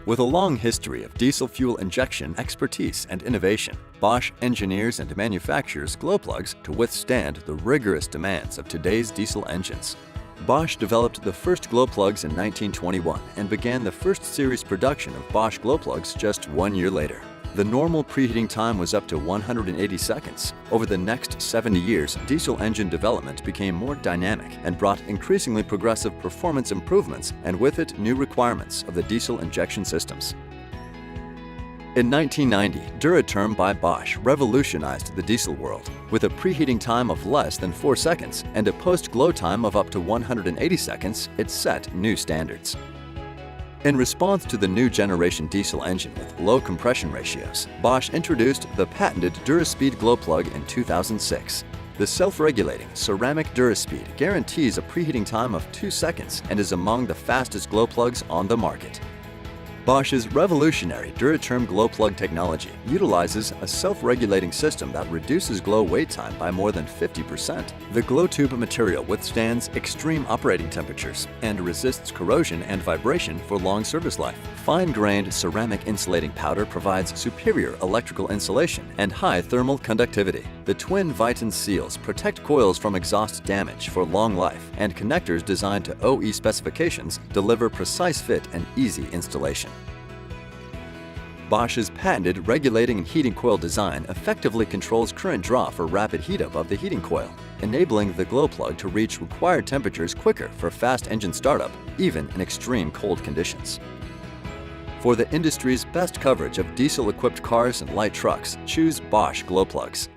With a long history of diesel fuel injection expertise and innovation, Bosch engineers and manufactures glow plugs to withstand the rigorous demands of today's diesel engines. Bosch developed the first glow plugs in 1921 and began the first series production of Bosch glow plugs just 1 year later. The normal preheating time was up to 180 seconds. Over the next 70 years, diesel engine development became more dynamic and brought increasingly progressive performance improvements, and with it, new requirements of the diesel injection systems. In 1990, Duraterm by Bosch revolutionized the diesel world. With a preheating time of less than 4 seconds and a post-glow time of up to 180 seconds, it set new standards. In response to the new generation diesel engine with low compression ratios, Bosch introduced the patented DuraSpeed glow plug in 2006. The self-regulating ceramic DuraSpeed guarantees a preheating time of 2 seconds and is among the fastest glow plugs on the market. Bosch's revolutionary Duraterm glow plug technology utilizes a self-regulating system that reduces glow wait time by more than 50%. The glow tube material withstands extreme operating temperatures and resists corrosion and vibration for long service life. Fine-grained ceramic insulating powder provides superior electrical insulation and high thermal conductivity. The twin Viton seals protect coils from exhaust damage for long life, and connectors designed to OE specifications deliver precise fit and easy installation. Bosch's patented regulating and heating coil design effectively controls current draw for rapid heat-up of the heating coil, enabling the glow plug to reach required temperatures quicker for fast engine startup, even in extreme cold conditions. For the industry's best coverage of diesel-equipped cars and light trucks, choose Bosch Glow Plugs.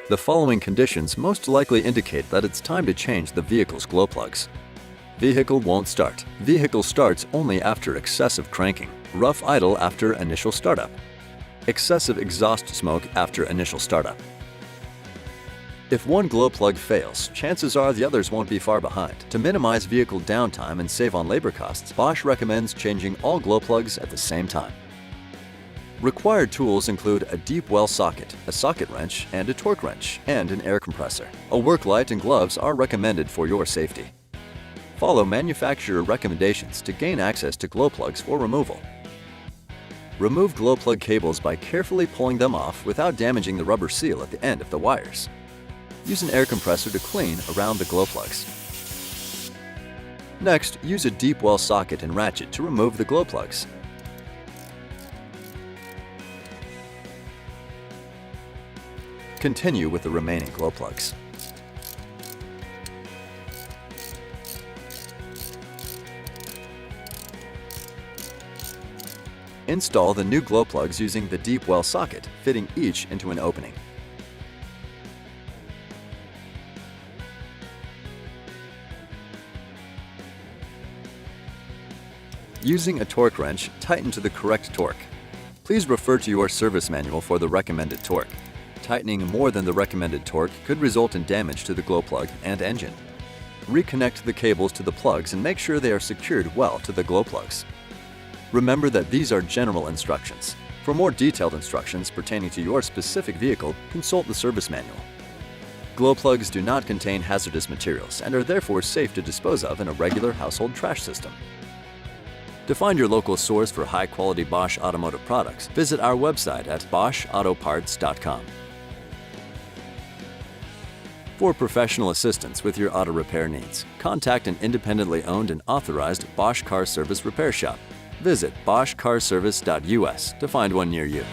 The following conditions most likely indicate that it's time to change the vehicle's glow plugs. Vehicle won't start. Vehicle starts only after excessive cranking. Rough idle after initial startup. Excessive exhaust smoke after initial startup. If one glow plug fails, chances are the others won't be far behind. To minimize vehicle downtime and save on labor costs, Bosch recommends changing all glow plugs at the same time. Required tools include a deep well socket, a socket wrench, and a torque wrench, and an air compressor. A work light and gloves are recommended for your safety. Follow manufacturer recommendations to gain access to glow plugs for removal. Remove glow plug cables by carefully pulling them off without damaging the rubber seal at the end of the wires. Use an air compressor to clean around the glow plugs. Next, use a deep well socket and ratchet to remove the glow plugs. Continue with the remaining glow plugs. Install the new glow plugs using the deep well socket, fitting each into an opening. Using a torque wrench, tighten to the correct torque. Please refer to your service manual for the recommended torque. Tightening more than the recommended torque could result in damage to the glow plug and engine. Reconnect the cables to the plugs and make sure they are secured well to the glow plugs. Remember that these are general instructions. For more detailed instructions pertaining to your specific vehicle, consult the service manual. Glow plugs do not contain hazardous materials and are therefore safe to dispose of in a regular household trash system. To find your local source for high-quality Bosch automotive products, visit our website at boschautoparts.com. For professional assistance with your auto repair needs, contact an independently owned and authorized Bosch Car Service repair shop. Visit boschcarservice.us to find one near you.